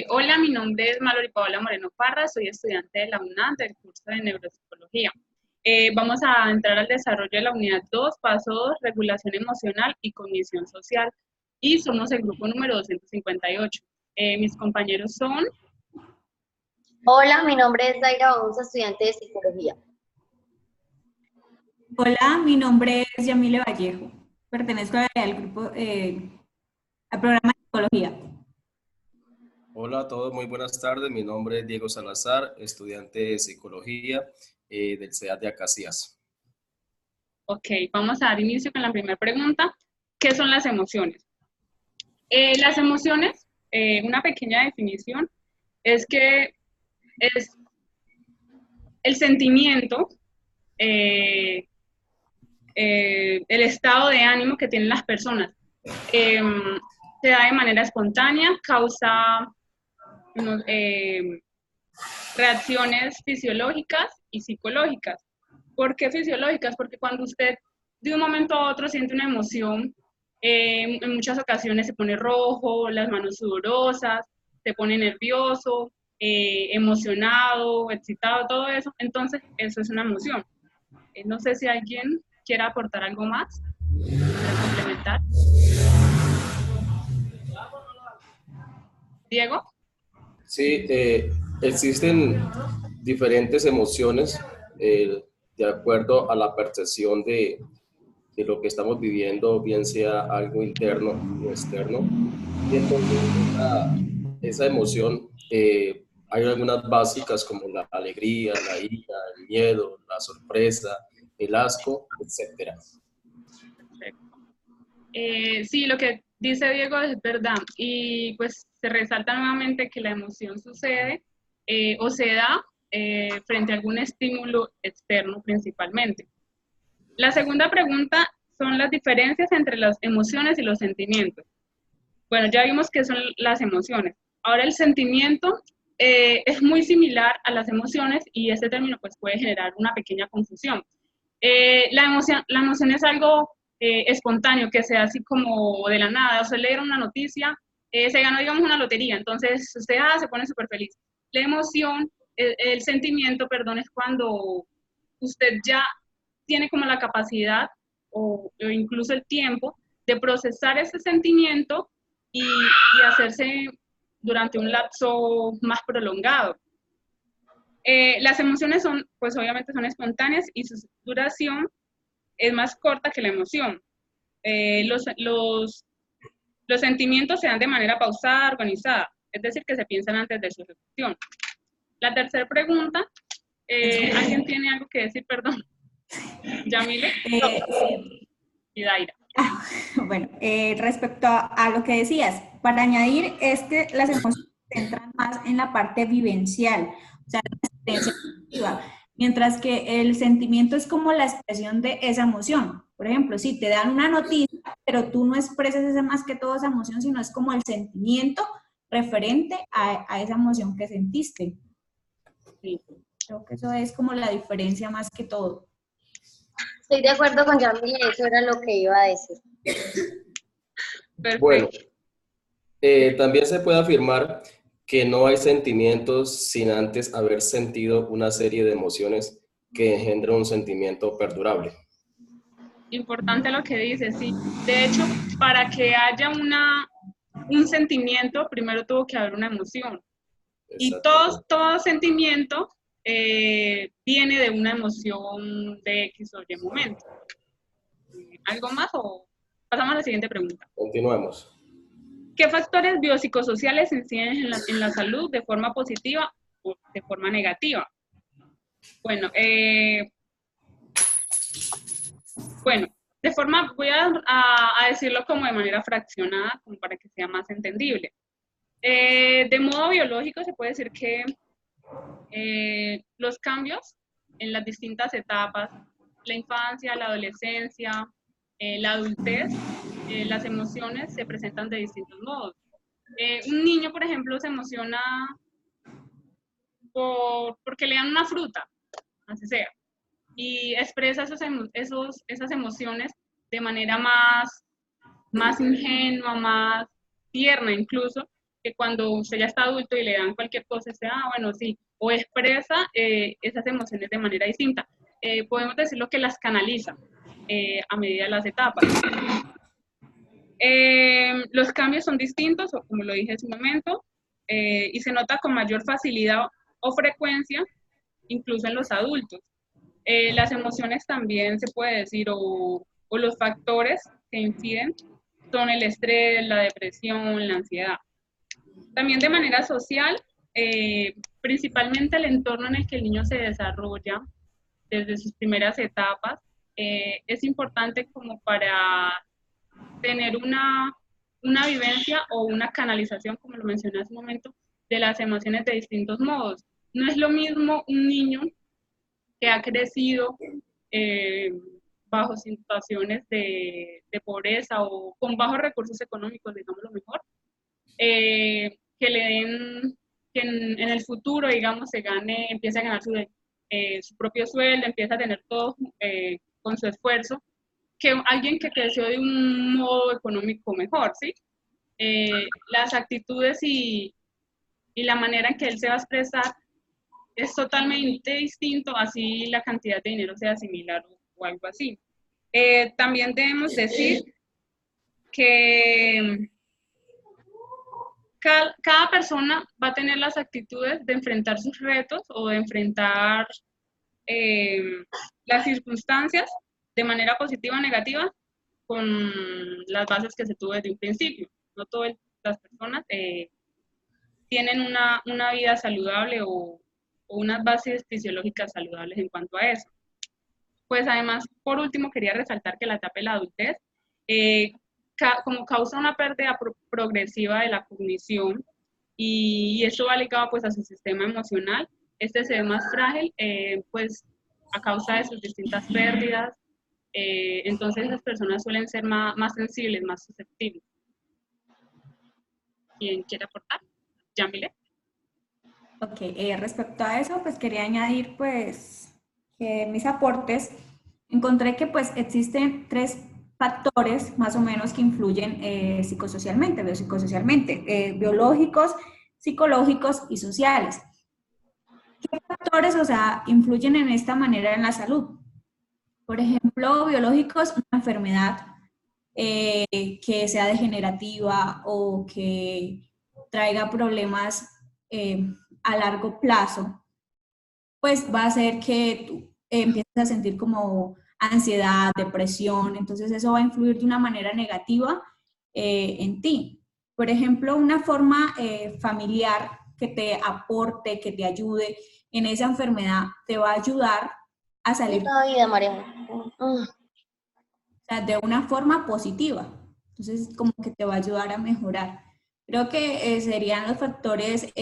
Hola, mi nombre es Mallory Paola Moreno Parra, soy estudiante de la UNAM del curso de Neuropsicología. Vamos a entrar al desarrollo de la unidad 2, paso 2, regulación emocional y cognición social, y somos el grupo número 258. Mis compañeros son, Hola, mi nombre es Daira Onza, estudiante de psicología. Hola, mi nombre es Yamile Vallejo. Pertenezco al grupo, al programa de psicología. Hola a todos, muy buenas tardes. Mi nombre es Diego Salazar, estudiante de psicología del CEAD de Acacias. ok, vamos a dar inicio con la primera pregunta. ¿Qué son las emociones? Las emociones, una pequeña definición, es que es el sentimiento, el estado de ánimo que tienen las personas. Se da de manera espontánea, causa reacciones fisiológicas y psicológicas. ¿Por qué fisiológicas? Porque cuando usted de un momento a otro siente una emoción, en muchas ocasiones se pone rojo, las manos sudorosas, se pone nervioso, emocionado, excitado, todo eso. Entonces, eso es una emoción. No sé si alguien quiere aportar algo más para complementar. Diego. Sí, existen diferentes emociones de acuerdo a la percepción de lo que estamos viviendo, bien sea algo interno o externo. Y entonces esa emoción, hay algunas básicas como la alegría, la ira, el miedo, la sorpresa, el asco, etcétera. Sí, lo que dice Diego es verdad, y pues se resalta nuevamente que la emoción sucede o se da frente a algún estímulo externo principalmente. La segunda pregunta son las diferencias entre las emociones y los sentimientos. Bueno, ya vimos qué son las emociones. Ahora el sentimiento es muy similar a las emociones y este término pues puede generar una pequeña confusión. La emoción es algo espontáneo, que sea así como de la nada. O sea, leer una noticia, se ganó, digamos, una lotería, entonces usted se pone súper feliz. La emoción, el sentimiento, perdón, es cuando usted ya tiene como la capacidad o incluso el tiempo de procesar ese sentimiento y hacerse durante un lapso más prolongado. Las emociones son, pues obviamente son espontáneas y su duración es más corta que la emoción. Los sentimientos se dan de manera pausada, organizada, es decir, que se piensan antes de su ejecución. La tercera pregunta, ¿alguien tiene algo que decir? Perdón. Yamile y Daira. Bueno, respecto a lo que decías, para añadir es que las emociones se centran más en la parte vivencial, o sea, la experiencia emotiva, mientras que el sentimiento es como la expresión de esa emoción. Por ejemplo, si te dan una noticia, pero tú no expresas esa más que toda esa emoción, sino es como el sentimiento referente a esa emoción que sentiste. Sí. Creo que eso es como la diferencia más que todo. Estoy de acuerdo con Yamile, eso era lo que iba a decir. Perfecto. Bueno, también se puede afirmar que no hay sentimientos sin antes haber sentido una serie de emociones que engendran un sentimiento perdurable. Importante lo que dice, sí. De hecho, para que haya un sentimiento, primero tuvo que haber una emoción. Y todo sentimiento viene de una emoción de X o Y momento. ¿Algo más o pasamos a la siguiente pregunta? Continuemos. ¿Qué factores biopsicosociales inciden en la salud de forma positiva o de forma negativa? Bueno, voy a decirlo como de manera fraccionada, como para que sea más entendible. De modo biológico se puede decir que los cambios en las distintas etapas, la infancia, la adolescencia, la adultez, las emociones se presentan de distintos modos. Un niño, por ejemplo, se emociona porque le dan una fruta, así sea, y expresa esas emociones de manera más ingenua, tierna incluso, que cuando usted ya está adulto y le dan cualquier cosa, usted, bueno, sí, o expresa esas emociones de manera distinta. Podemos decirlo que las canaliza a medida de las etapas. Los cambios son distintos, como lo dije hace un momento, y se nota con mayor facilidad o frecuencia, incluso en los adultos. Las emociones también se puede decir, o los factores que inciden son el estrés, la depresión, la ansiedad. También de manera social, principalmente el entorno en el que el niño se desarrolla desde sus primeras etapas, es importante como para tener una vivencia o una canalización, como lo mencioné hace un momento, de las emociones de distintos modos. No es lo mismo un niño que ha crecido bajo situaciones de pobreza o con bajos recursos económicos, digamos lo mejor, que le den, que en el futuro, digamos, empiece a ganar su propio sueldo, empieza a tener todo con su esfuerzo, que alguien que creció de un modo económico mejor, ¿sí? Las actitudes y la manera en que él se va a expresar es totalmente distinto, así la cantidad de dinero sea similar o algo así. También debemos decir que cada persona va a tener las actitudes de enfrentar sus retos o de enfrentar las circunstancias de manera positiva o negativa con las bases que se tuvo desde un principio. No todas las personas tienen una vida saludable o unas bases fisiológicas saludables en cuanto a eso. Pues además, por último, quería resaltar que la etapa de la adultez, como causa una pérdida progresiva de la cognición, y eso va ligado pues a su sistema emocional, este se ve más frágil, pues a causa de sus distintas pérdidas, entonces las personas suelen ser más sensibles, más susceptibles. ¿Quién quiere aportar? Yamile. Ok, respecto a eso, pues quería añadir pues que mis aportes, encontré que pues existen 3 factores más o menos que influyen psicosocialmente, biopsicosocialmente, biológicos, psicológicos y sociales. ¿Qué factores, o sea, influyen en esta manera en la salud? Por ejemplo, biológicos, una enfermedad que sea degenerativa o que traiga problemas a largo plazo, pues va a hacer que tú empieces a sentir como ansiedad, depresión, entonces eso va a influir de una manera negativa en ti. Por ejemplo, una forma familiar que te aporte, que te ayude en esa enfermedad, te va a ayudar a salir de una forma positiva. Entonces, como que te va a ayudar a mejorar. Creo que serían los factores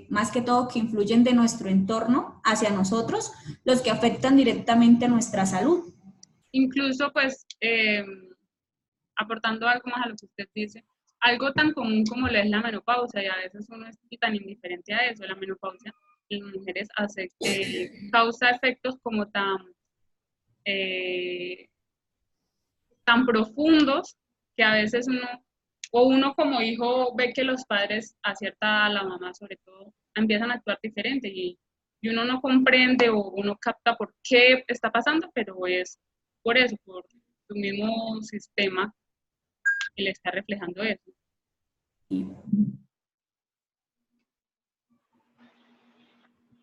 más que todo que influyen de nuestro entorno hacia nosotros, los que afectan directamente a nuestra salud. Incluso, pues, aportando algo más a lo que usted dice, algo tan común como lo es la menopausia, y a veces uno es tan indiferente a eso, la menopausia en las mujeres causa efectos como tan profundos que a veces uno como hijo ve que los padres, a la mamá sobre todo, empiezan a actuar diferente y uno no comprende o uno capta por qué está pasando, pero es por eso, por su mismo sistema que le está reflejando eso.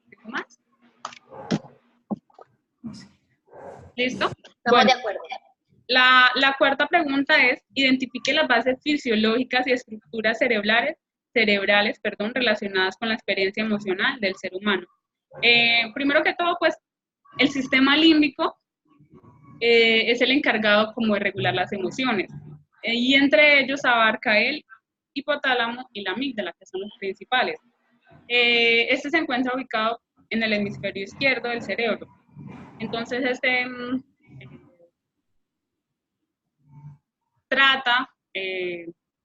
¿Algo más? ¿Listo? Estamos de acuerdo. La cuarta pregunta es, identifique las bases fisiológicas y estructuras cerebrales, relacionadas con la experiencia emocional del ser humano. Primero que todo, pues, el sistema límbico es el encargado como de regular las emociones, y entre ellos abarca el hipotálamo y la amígdala, que son los principales. Este se encuentra ubicado en el hemisferio izquierdo del cerebro. Entonces, trata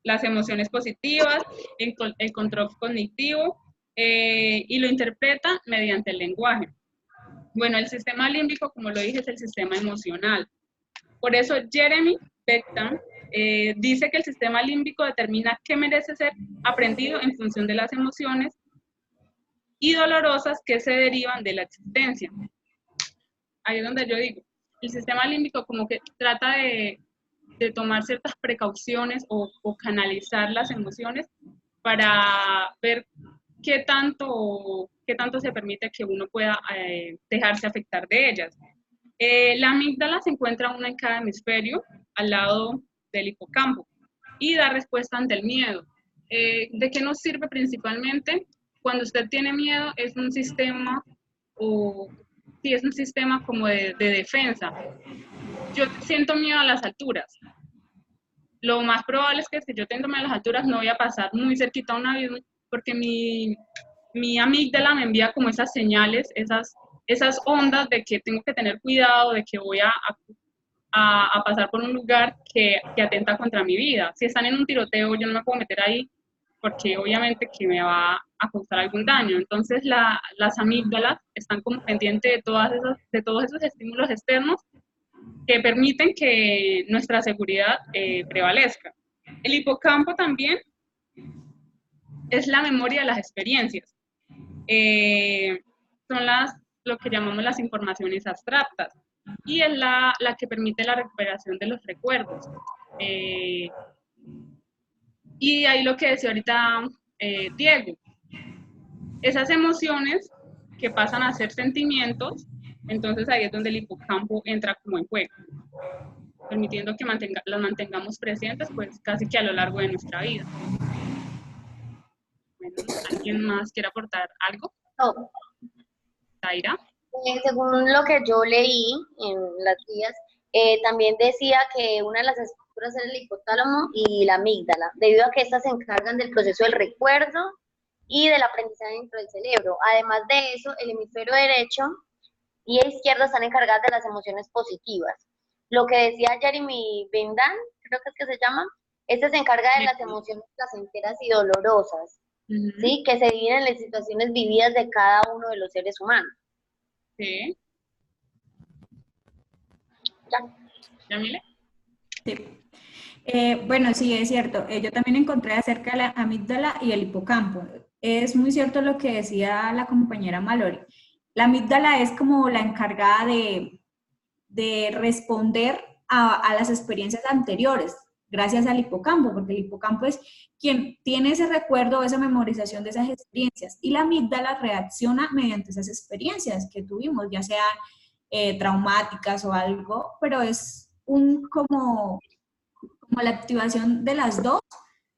las emociones positivas, el control cognitivo, y lo interpreta mediante el lenguaje. Bueno, el sistema límbico, como lo dije, es el sistema emocional. Por eso Jeremy Bentham dice que el sistema límbico determina qué merece ser aprendido en función de las emociones y dolorosas que se derivan de la existencia. Ahí es donde yo digo, el sistema límbico como que trata de tomar ciertas precauciones o canalizar las emociones para ver qué tanto se permite que uno pueda dejarse afectar de ellas. La amígdala se encuentra una en cada hemisferio, al lado del hipocampo, y da respuesta ante el miedo. ¿De qué nos sirve principalmente? Cuando usted tiene miedo, es un sistema, es un sistema como de defensa. Yo siento miedo a las alturas. Lo más probable es que si yo tengo miedo a las alturas no voy a pasar muy cerquita a un abismo, porque mi amígdala me envía como esas señales, esas ondas de que tengo que tener cuidado, de que voy a pasar por un lugar que atenta contra mi vida. Si están en un tiroteo, yo no me puedo meter ahí porque obviamente que me va a causar algún daño. Entonces las amígdalas están como pendientes de todos esos estímulos externos que permiten que nuestra seguridad prevalezca. El hipocampo también es la memoria de las experiencias. Son lo que llamamos las informaciones abstractas y es la que permite la recuperación de los recuerdos. Y ahí lo que decía ahorita Diego, esas emociones que pasan a ser sentimientos, entonces ahí es donde el hipocampo entra como en juego, permitiendo que las mantengamos presentes pues casi que a lo largo de nuestra vida. Bueno, ¿alguien más quiere aportar algo? No. Taira. Según lo que yo leí en las guías, también decía que una de las estructuras era el hipotálamo y la amígdala, debido a que estas se encargan del proceso del recuerdo y del aprendizaje dentro del cerebro. Además de eso, el hemisferio derecho y el izquierdo están encargadas de las emociones positivas. Lo que decía Jeremy Bentham, creo que es que se llama, este se encarga de las emociones placenteras y dolorosas, ¿sí? Que se viven en las situaciones vividas de cada uno de los seres humanos. Sí. ¿Ya? ¿Yamile? Sí. Bueno, sí, es cierto. Yo también encontré acerca de la amígdala y el hipocampo. Es muy cierto lo que decía la compañera Mallory. La amígdala es como la encargada de responder a las experiencias anteriores, gracias al hipocampo, porque el hipocampo es quien tiene ese recuerdo, esa memorización de esas experiencias, y la amígdala reacciona mediante esas experiencias que tuvimos, ya sean traumáticas o algo, pero es como la activación de las dos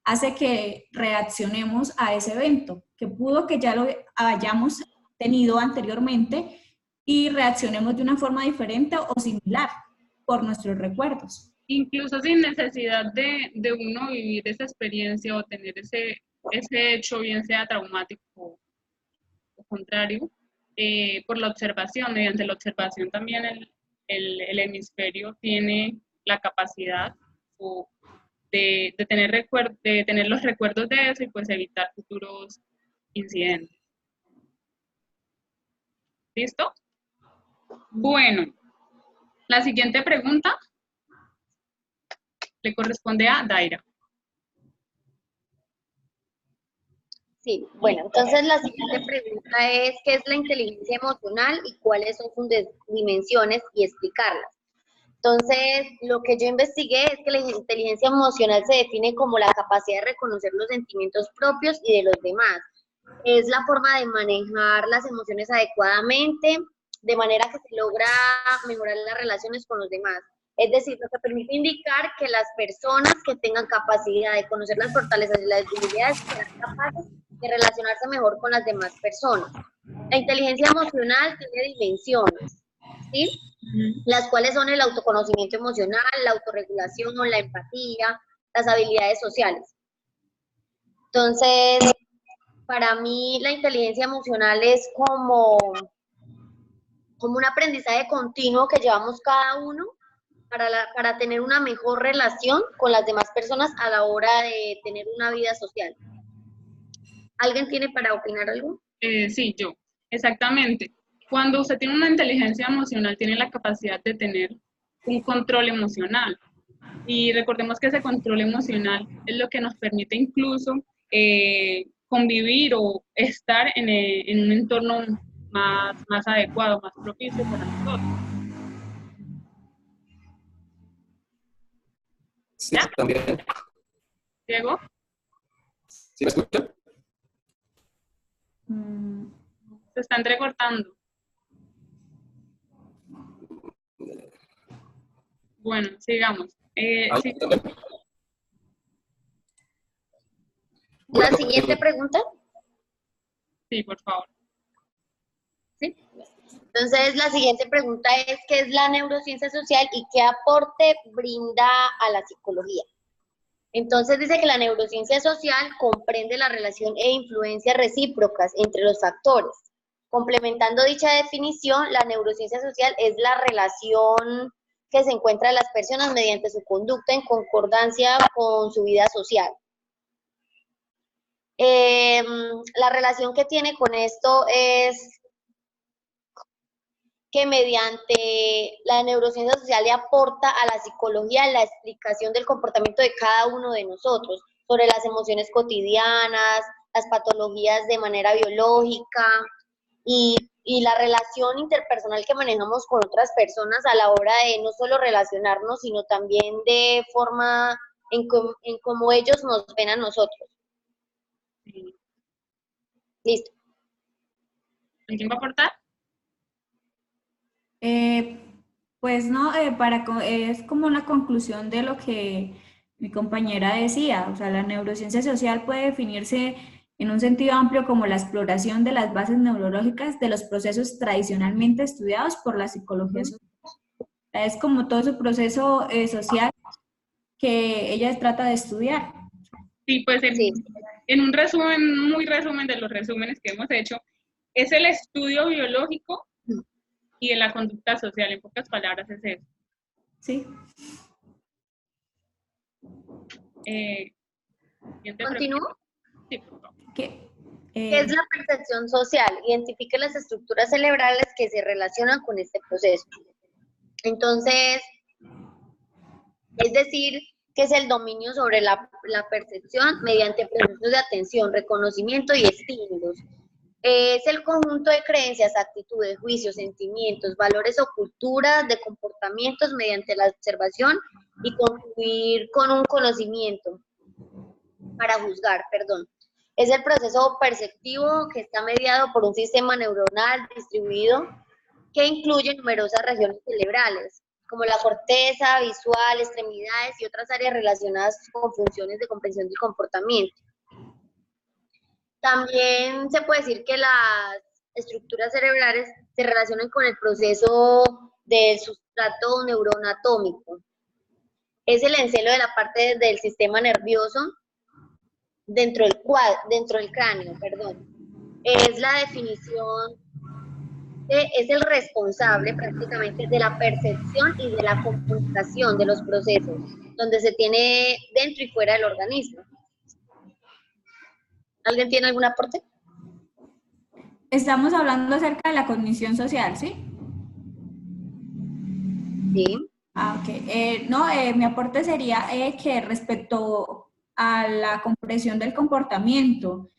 hace que reaccionemos a ese evento, que pudo que ya lo hayamos tenido anteriormente y reaccionemos de una forma diferente o similar por nuestros recuerdos. Incluso sin necesidad de uno vivir esa experiencia o tener ese hecho, bien sea traumático o contrario, por la observación, mediante la observación también el hemisferio tiene la capacidad de tener los recuerdos de eso y pues evitar futuros incidentes. ¿Listo? Bueno, la siguiente pregunta le corresponde a Daira. Sí, bueno, entonces la siguiente pregunta es, ¿qué es la inteligencia emocional y cuáles son sus dimensiones y explicarlas? Entonces, lo que yo investigué es que la inteligencia emocional se define como la capacidad de reconocer los sentimientos propios y de los demás. Es la forma de manejar las emociones adecuadamente, de manera que se logra mejorar las relaciones con los demás. Es decir, lo que permite indicar que las personas que tengan capacidad de conocer las fortalezas y las debilidades serán capaces de relacionarse mejor con las demás personas. La inteligencia emocional tiene dimensiones, ¿sí? Las cuales son el autoconocimiento emocional, la autorregulación, la empatía, las habilidades sociales. Entonces, para mí la inteligencia emocional es como un aprendizaje continuo que llevamos cada uno para tener una mejor relación con las demás personas a la hora de tener una vida social. ¿Alguien tiene para opinar algo? Sí, yo. Exactamente. Cuando usted tiene una inteligencia emocional, tiene la capacidad de tener un control emocional. Y recordemos que ese control emocional es lo que nos permite incluso convivir o estar en un entorno más adecuado, más propicio para nosotros. Sí, ¿Ya? también. ¿Diego? ¿Sí me escuchan? Se está entrecortando. Bueno, sigamos. Sí. La siguiente pregunta. Sí, por favor. ¿Sí? Entonces, la siguiente pregunta es, ¿qué es la neurociencia social y qué aporte brinda a la psicología? Entonces, dice que la neurociencia social comprende la relación e influencias recíprocas entre los actores. Complementando dicha definición, la neurociencia social es la relación que se encuentra en las personas mediante su conducta en concordancia con su vida social. La relación que tiene con esto es que mediante la neurociencia social le aporta a la psicología la explicación del comportamiento de cada uno de nosotros, sobre las emociones cotidianas, las patologías de manera biológica y la relación interpersonal que manejamos con otras personas a la hora de no solo relacionarnos, sino también de forma en cómo ellos nos ven a nosotros. Sí. Listo. ¿Alguien va a aportar? Pues no, es como una conclusión de lo que mi compañera decía. O sea, la neurociencia social puede definirse en un sentido amplio como la exploración de las bases neurológicas de los procesos tradicionalmente estudiados por la psicología social. Es como todo su proceso social que ella trata de estudiar. Sí, pues Sí. en un resumen, muy resumen de los resúmenes que hemos hecho, es el estudio biológico y de la conducta social, en pocas palabras es eso. Sí. ¿Continúo? Sí, por favor. ¿Qué es la percepción social? Identifique las estructuras cerebrales que se relacionan con este proceso. Entonces, es decir, que es el dominio sobre la percepción mediante procesos de atención, reconocimiento y estímulos. Es el conjunto de creencias, actitudes, juicios, sentimientos, valores o culturas de comportamientos mediante la observación y concluir con un conocimiento para juzgar, perdón. Es el proceso perceptivo que está mediado por un sistema neuronal distribuido que incluye numerosas regiones cerebrales, como la corteza, visual, extremidades y otras áreas relacionadas con funciones de comprensión del comportamiento. También se puede decir que las estructuras cerebrales se relacionan con el proceso del sustrato neuroanatómico. Es el encelo de la parte del sistema nervioso dentro del cráneo, perdón. Es la definición, es el responsable prácticamente de la percepción y de la comunicación de los procesos, donde se tiene dentro y fuera del organismo. ¿Alguien tiene algún aporte? Estamos hablando acerca de la cognición social, ¿sí? Sí. Ah, ok. Mi aporte sería que respecto a la comprensión del comportamiento,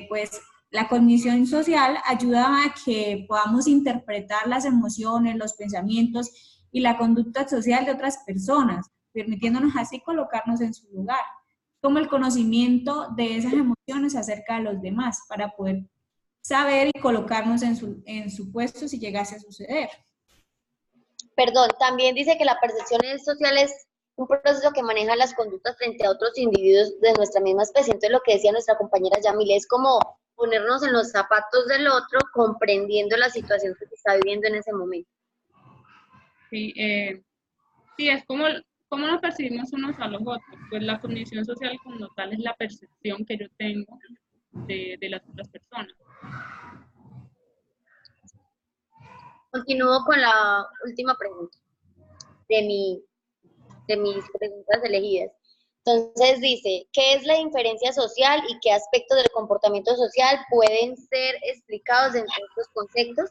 pues la cognición social ayuda a que podamos interpretar las emociones, los pensamientos y la conducta social de otras personas, permitiéndonos así colocarnos en su lugar, como el conocimiento de esas emociones acerca de los demás, para poder saber y colocarnos en su puesto si llegase a suceder. Perdón, también dice que la percepción social es un proceso que maneja las conductas frente a otros individuos de nuestra misma especie. Entonces, lo que decía nuestra compañera Yamile es como ponernos en los zapatos del otro, comprendiendo la situación que se está viviendo en ese momento. Sí, sí, es como nos percibimos unos a los otros. Pues la cognición social como tal es la percepción que yo tengo de las otras personas. Continúo con la última pregunta de mis preguntas elegidas. Entonces dice, ¿qué es la inferencia social y qué aspectos del comportamiento social pueden ser explicados dentro de estos conceptos?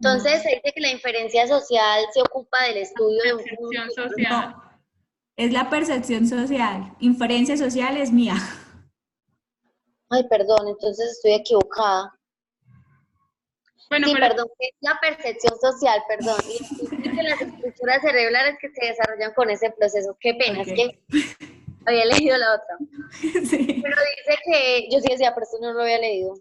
Entonces, se dice que la inferencia social se ocupa del estudio de un Percepción conjunto. social. No, es la percepción social. Inferencia social es mía. Ay, perdón, entonces estoy equivocada. Bueno, Sí, pero perdón, que es la percepción social, perdón. Y dice que las estructuras cerebrales que se desarrollan con ese proceso. Qué pena, es Ok. que había leído la otra. Sí. Pero dice que, yo sí decía, pero esto no lo había leído.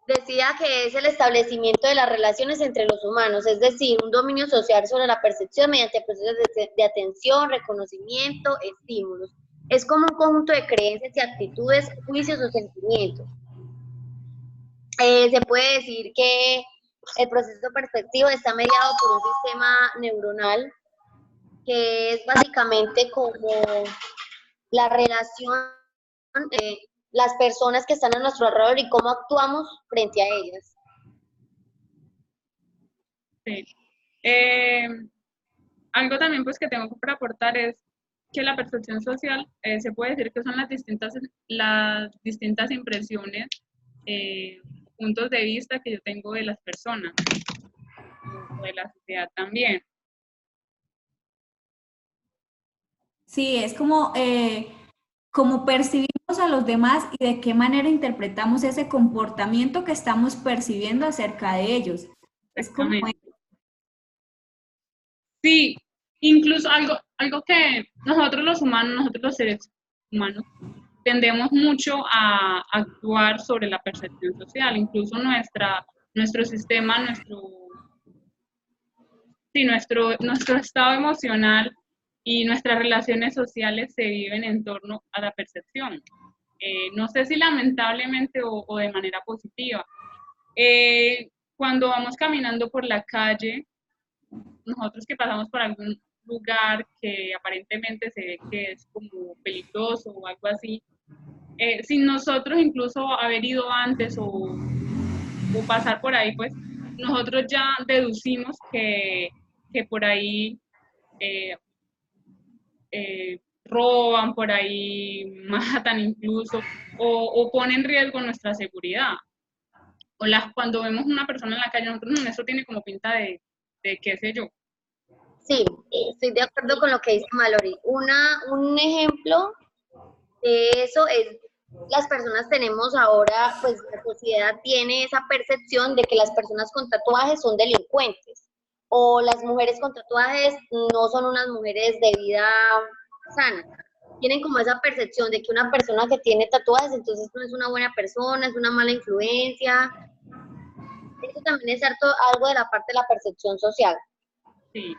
Decía que es el establecimiento de las relaciones entre los humanos, es decir, un dominio social sobre la percepción mediante procesos de atención, reconocimiento, estímulos. Es como un conjunto de creencias y actitudes, juicios o sentimientos. Se puede decir que el proceso perceptivo está mediado por un sistema neuronal que es básicamente como la relación de las personas que están a nuestro alrededor y cómo actuamos frente a ellas. sí. Algo también pues que tengo para aportar es que la percepción social se puede decir que son las distintas impresiones, puntos de vista que yo tengo de las personas o de la sociedad también. Sí, es como, como percibimos a los demás y de qué manera interpretamos ese comportamiento que estamos percibiendo acerca de ellos. Es como, Exactamente. Sí, incluso algo que nosotros los humanos, nosotros los seres humanos, tendemos mucho a actuar sobre la percepción social, incluso nuestro sistema, nuestro estado emocional y nuestras relaciones sociales se viven en torno a la percepción. No sé si lamentablemente o de manera positiva. Cuando vamos caminando por la calle, nosotros que pasamos por algún lugar que aparentemente se ve que es como peligroso o algo así, sin nosotros incluso haber ido antes o pasar por ahí, pues nosotros ya deducimos que por ahí eh, roban, por ahí matan incluso, o ponen en riesgo nuestra seguridad. Cuando vemos una persona en la calle, nosotros, eso tiene como pinta de qué sé yo. Sí, estoy de acuerdo con lo que dice Mallory. Un ejemplo de eso es, las personas tenemos ahora, pues la sociedad tiene esa percepción de que las personas con tatuajes son delincuentes o las mujeres con tatuajes no son unas mujeres de vida sana. Tienen como esa percepción de que una persona que tiene tatuajes entonces no es una buena persona, es una mala influencia. Eso también es algo de la parte de la percepción social. Sí.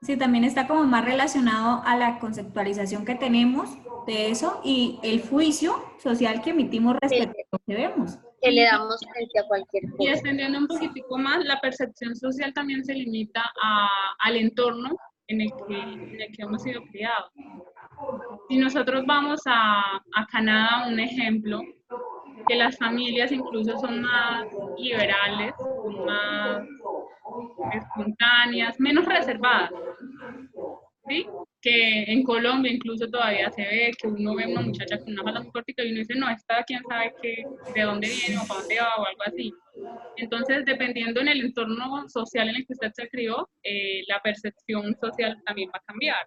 sí, también está como más relacionado a la conceptualización que tenemos de eso y el juicio social que emitimos respecto a lo que vemos. Que le Y, damos frente a cualquier y cosa. extendiendo un poquitico más, la percepción social también se limita al entorno en el que hemos sido criados. Si nosotros vamos a Canadá, un ejemplo, que las familias incluso son más liberales, son más espontáneas, menos reservadas, ¿sí? Que en Colombia incluso todavía se ve que uno ve una muchacha con una falda muy cortica y uno dice, no, esta quién sabe de dónde viene o para dónde va o algo así. Entonces, dependiendo en el entorno social en el que usted se crió, la percepción social también va a cambiar.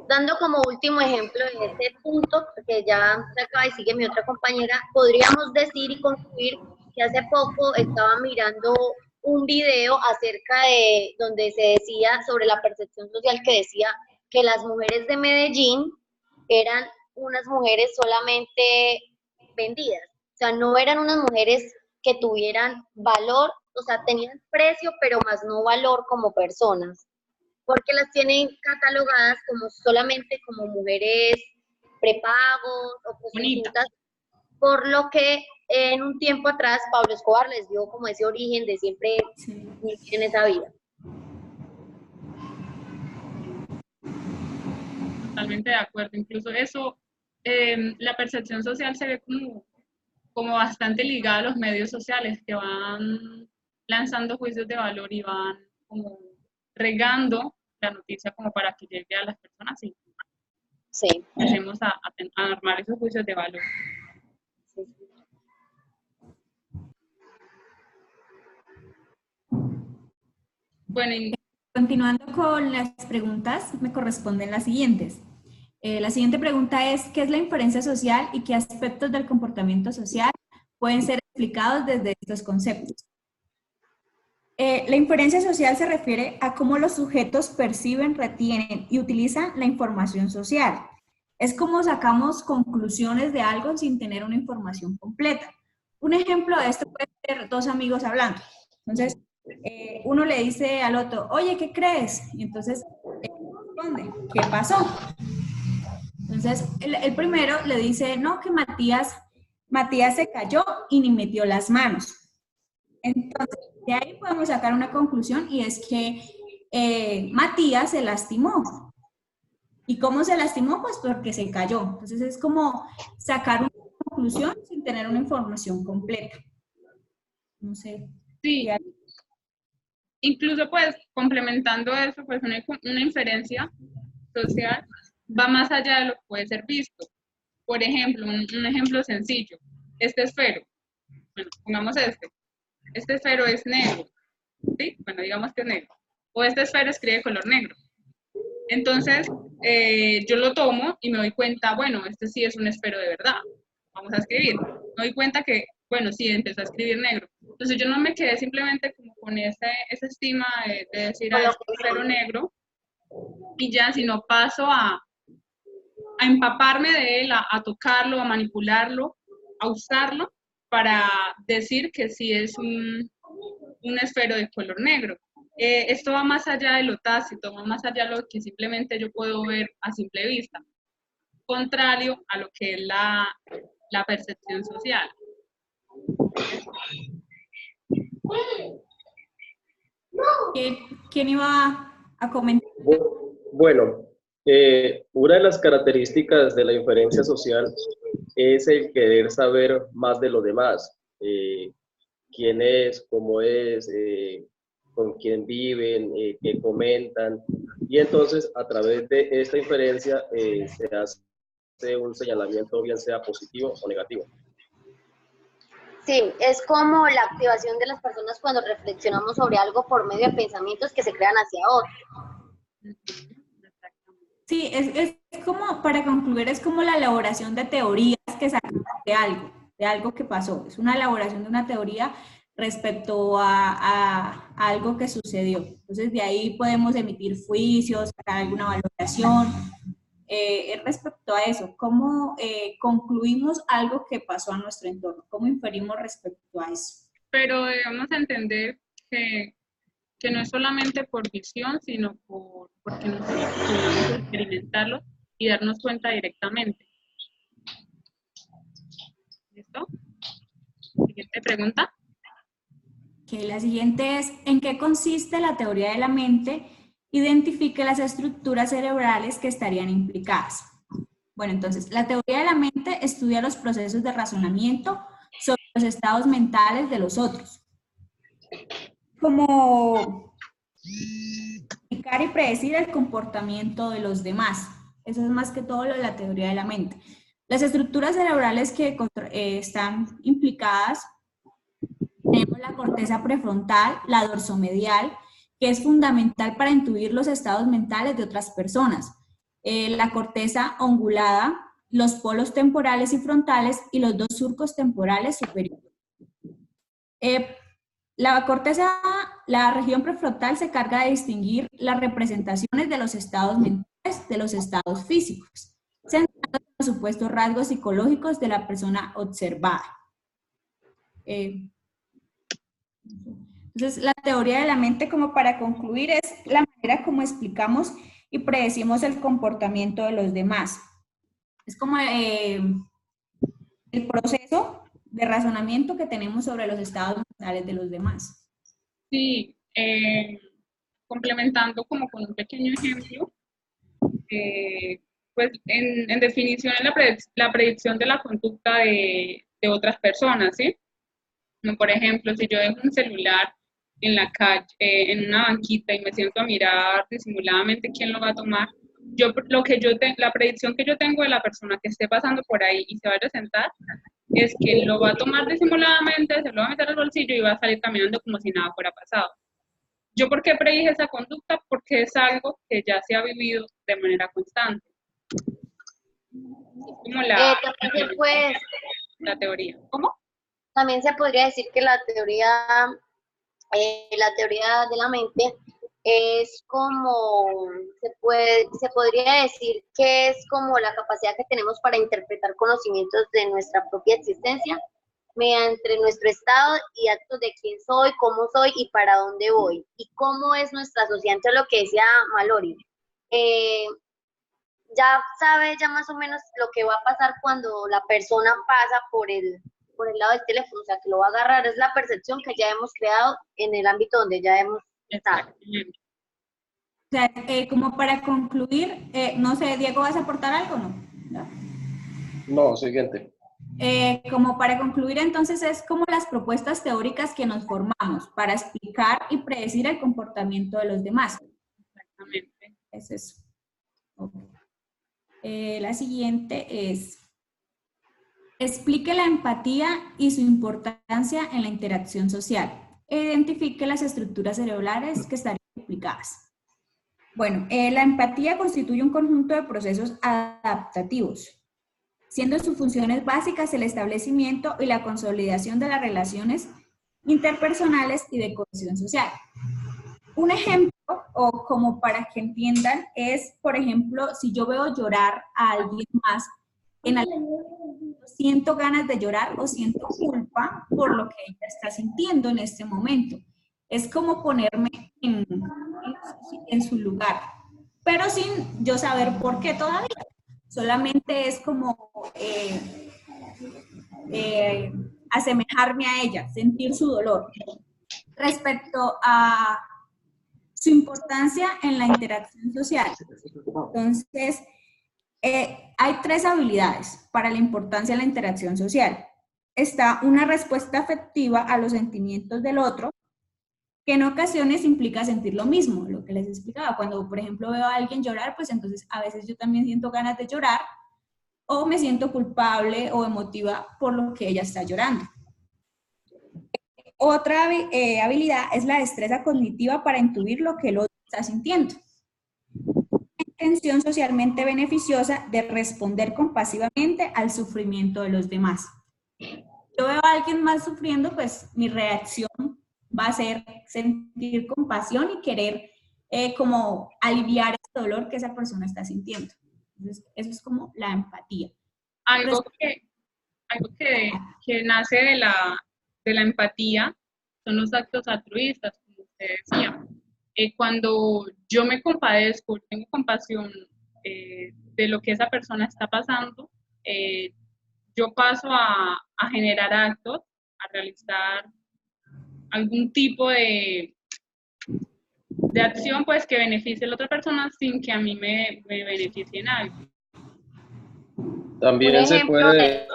Dando como último ejemplo de este punto, porque ya se acaba y sigue mi otra compañera, podríamos decir y concluir que hace poco estaba mirando un video acerca de donde se decía sobre la percepción social que decía que las mujeres de Medellín eran unas mujeres solamente vendidas, o sea, no eran unas mujeres que tuvieran valor, o sea, tenían precio, pero más no valor como personas porque las tienen catalogadas como solamente como mujeres prepagos o Bonita. prostitutas, por lo que en un tiempo atrás Pablo Escobar les dio como ese origen de siempre vivir en esa vida. Totalmente de acuerdo. Incluso eso, la percepción social se ve como bastante ligada a los medios sociales que van lanzando juicios de valor y van como regando la noticia como para que llegue a las personas y Sí. empecemos a armar esos juicios de valor. Sí. Bueno, Continuando con las preguntas, me corresponden las siguientes. La siguiente pregunta es, ¿qué es la inferencia social y qué aspectos del comportamiento social pueden ser explicados desde estos conceptos? La inferencia social se refiere a cómo los sujetos perciben, retienen y utilizan la información social. Es como sacamos conclusiones de algo sin tener una información completa. Un ejemplo de esto puede ser dos amigos hablando. Entonces, uno le dice al otro, oye, ¿qué crees? Y entonces, responde, ¿qué pasó? Entonces, el primero le dice, no, que Matías se cayó y ni metió las manos. Entonces, de ahí podemos sacar una conclusión y es que Matías se lastimó. ¿Y cómo se lastimó? Pues porque se cayó. Entonces es como sacar una conclusión sin tener una información completa. No sé. sí, incluso pues complementando eso, pues una inferencia social va más allá de lo que puede ser visto. Por ejemplo, un ejemplo sencillo, este esfero, bueno, pongamos este esfero es negro, ¿sí? Bueno, digamos que es negro, o este esfero escribe color negro. Entonces, yo lo tomo y me doy cuenta, bueno, este sí es un esfero de verdad, vamos a escribir. Me doy cuenta que, bueno, sí, empezó a escribir negro. Entonces, yo no me quedé simplemente como con esa estima de decir, ah, es un esfero negro, y ya, sino paso a empaparme de él, a tocarlo, a manipularlo, a usarlo para decir que sí es un esfero de color negro. Esto va más allá de lo tácito, va más allá de lo que simplemente yo puedo ver a simple vista, contrario a lo que es la percepción social. ¿Quién iba a comentar? Bueno, una de las características de la inferencia social es el querer saber más de los demás. Quién es, cómo es, con quién viven, qué comentan. Y entonces, a través de esta inferencia, se hace un señalamiento, bien sea positivo o negativo. Sí, es como la activación de las personas cuando reflexionamos sobre algo por medio de pensamientos que se crean hacia otros. Sí, es como, para concluir, es como la elaboración de teorías que sacamos de algo que pasó. Es una elaboración de una teoría respecto a algo que sucedió. Entonces, de ahí podemos emitir juicios, sacar alguna valoración. Respecto a eso, ¿cómo concluimos algo que pasó a nuestro entorno? ¿Cómo inferimos respecto a eso? Pero debemos entender que no es solamente por visión, sino porque nosotros podemos experimentarlo y darnos cuenta directamente. ¿Listo? Siguiente pregunta. Okay, la siguiente es, ¿en qué consiste la teoría de la mente? Identifique las estructuras cerebrales que estarían implicadas. Bueno, entonces, la teoría de la mente estudia los procesos de razonamiento sobre los estados mentales de los otros. Como explicar y predecir el comportamiento de los demás. Eso es más que todo lo de la teoría de la mente. Las estructuras cerebrales que están implicadas, tenemos la corteza prefrontal, la dorsomedial, que es fundamental para intuir los estados mentales de otras personas. La corteza ongulada, los polos temporales y frontales y los dos surcos temporales superiores. La corteza, la región prefrontal se encarga de distinguir las representaciones de los estados mentales de los estados físicos, centrando en los supuestos rasgos psicológicos de la persona observada. Entonces, la teoría de la mente, como para concluir, es la manera como explicamos y predecimos el comportamiento de los demás. Es como el proceso de razonamiento que tenemos sobre los estados mentales de los demás. Sí, complementando como con un pequeño ejemplo, pues en definición es la predicción de la conducta de otras personas, ¿sí? Como por ejemplo, si yo dejo un celular en la calle, en una banquita y me siento a mirar disimuladamente quién lo va a tomar, la predicción que yo tengo de la persona que esté pasando por ahí y se vaya a sentar, es que lo va a tomar disimuladamente, se lo va a meter al bolsillo y va a salir caminando como si nada fuera pasado. ¿Yo por qué predije esa conducta? Porque es algo que ya se ha vivido de manera constante. Como también pues, la teoría. ¿Cómo? También se podría decir que la teoría de la mente es como, se podría decir que es como la capacidad que tenemos para interpretar conocimientos de nuestra propia existencia mediante nuestro estado y actos de quién soy, cómo soy y para dónde voy, y cómo es nuestra sociedad. Entonces, lo que decía Mallory, ya sabe ya más o menos lo que va a pasar cuando la persona pasa por el lado del teléfono, o sea, que lo va a agarrar, es la percepción que ya hemos creado en el ámbito donde ya hemos estado. O sea, como para concluir, no sé, Diego, ¿vas a aportar algo, no? No, siguiente. Como para concluir, entonces, es como las propuestas teóricas que nos formamos para explicar y predecir el comportamiento de los demás. Exactamente. Es eso. Okay. La siguiente es, explique la empatía y su importancia en la interacción social. Identifique las estructuras cerebrales que estarían implicadas. Bueno, la empatía constituye un conjunto de procesos adaptativos, siendo sus funciones básicas el establecimiento y la consolidación de las relaciones interpersonales y de cohesión social. Un ejemplo, o como para que entiendan, es, por ejemplo, si yo veo llorar a alguien más, en algún momento siento ganas de llorar o siento culpa por lo que ella está sintiendo en este momento. Es como ponerme en su lugar, pero sin yo saber por qué todavía. Solamente es como asemejarme a ella, sentir su dolor. Respecto a su importancia en la interacción social. Entonces, hay 3 habilidades para la importancia de la interacción social. Está una respuesta afectiva a los sentimientos del otro, que en ocasiones implica sentir lo mismo, lo que les explicaba. Cuando, por ejemplo, veo a alguien llorar, pues entonces a veces yo también siento ganas de llorar, o me siento culpable o emotiva por lo que ella está llorando. Otra habilidad es la destreza cognitiva para intuir lo que el otro está sintiendo. Intención socialmente beneficiosa de responder compasivamente al sufrimiento de los demás. Yo veo a alguien más sufriendo, pues mi reacción va a ser sentir compasión y querer como aliviar ese dolor que esa persona está sintiendo. Entonces, eso es como la empatía. Algo que nace de la empatía son los actos altruistas, como usted decía. Cuando yo me compadezco, tengo compasión de lo que esa persona está pasando, yo paso a generar actos, a realizar algún tipo de acción pues que beneficie a la otra persona sin que a mí me beneficie en algo. También se puede...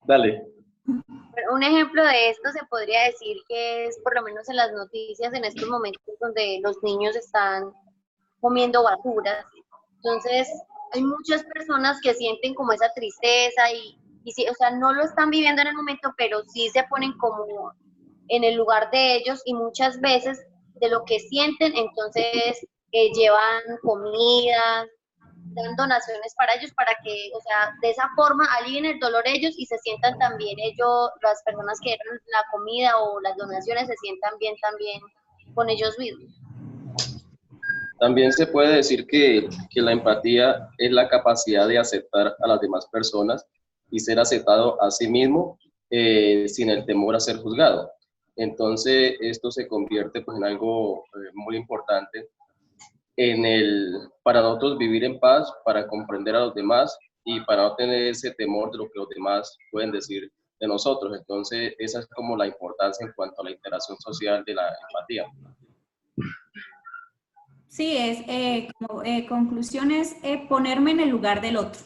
Dale. Un ejemplo de esto se podría decir que es por lo menos en las noticias en estos momentos donde los niños están comiendo basuras. Entonces hay muchas personas que sienten como esa tristeza y sí, o sea, no lo están viviendo en el momento, pero sí se ponen como en el lugar de ellos y muchas veces de lo que sienten, entonces llevan comida, dan donaciones para ellos para que, o sea, de esa forma alivien el dolor ellos y se sientan también ellos, las personas que dieron la comida o las donaciones, se sientan bien también con ellos mismos. También se puede decir que la empatía es la capacidad de aceptar a las demás personas y ser aceptado a sí mismo sin el temor a ser juzgado. Entonces, esto se convierte pues, en algo muy importante para nosotros vivir en paz, para comprender a los demás y para no tener ese temor de lo que los demás pueden decir de nosotros. Entonces, esa es como la importancia en cuanto a la interacción social de la empatía. Sí, como conclusión es ponerme en el lugar del otro.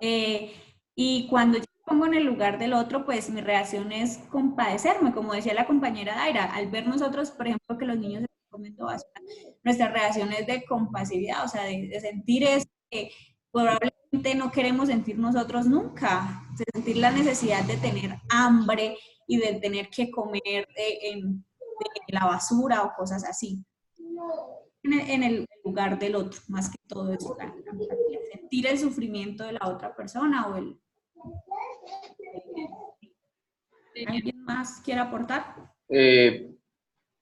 Y cuando yo me pongo en el lugar del otro, pues mi reacción es compadecerme, como decía la compañera Daira, al ver nosotros, por ejemplo, que los niños están comiendo basura, nuestra reacción es de compasividad, o sea, de sentir eso que probablemente no queremos sentir nosotros nunca, de sentir la necesidad de tener hambre y del tener que comer de la basura o cosas así. En el lugar del otro, más que todo eso, la empatía, sentir el sufrimiento de la otra persona o el... ¿Alguien más quiere aportar?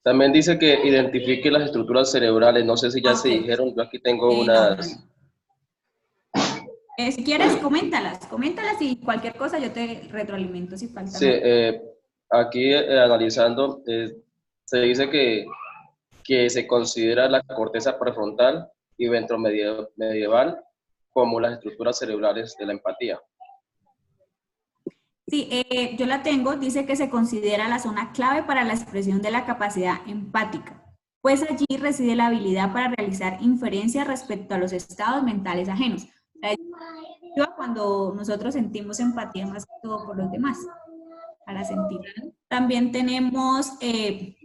También dice que identifique las estructuras cerebrales. No sé si ya se dijeron. Yo aquí tengo unas... Si quieres, coméntalas y cualquier cosa yo te retroalimento si falta. Sí, aquí analizando, se dice que se considera la corteza prefrontal y ventromedieval como las estructuras cerebrales de la empatía. Sí, yo la tengo, dice que se considera la zona clave para la expresión de la capacidad empática, pues allí reside la habilidad para realizar inferencias respecto a los estados mentales ajenos. O sea, cuando nosotros sentimos empatía más que todo por los demás, para sentir. También tenemos el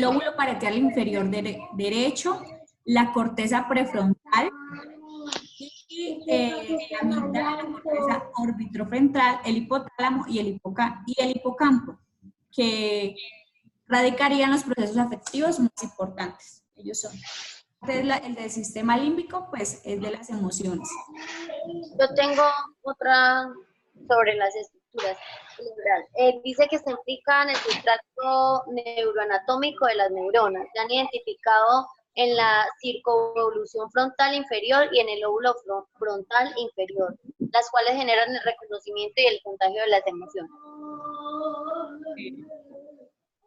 lóbulo parietal inferior derecho, la corteza prefrontal, y la amígdala, la corteza orbitrofrontal, el hipotálamo y el hipocampo, que radicarían los procesos afectivos más importantes. Ellos son. Entonces, el del sistema límbico, pues, es de las emociones. Yo tengo otra sobre las estructuras cerebrales. Dice que se implica en el sustrato neuroanatómico de las neuronas. Se han identificado en la circunvolución frontal inferior y en el lóbulo frontal inferior, las cuales generan el reconocimiento y el contagio de las emociones.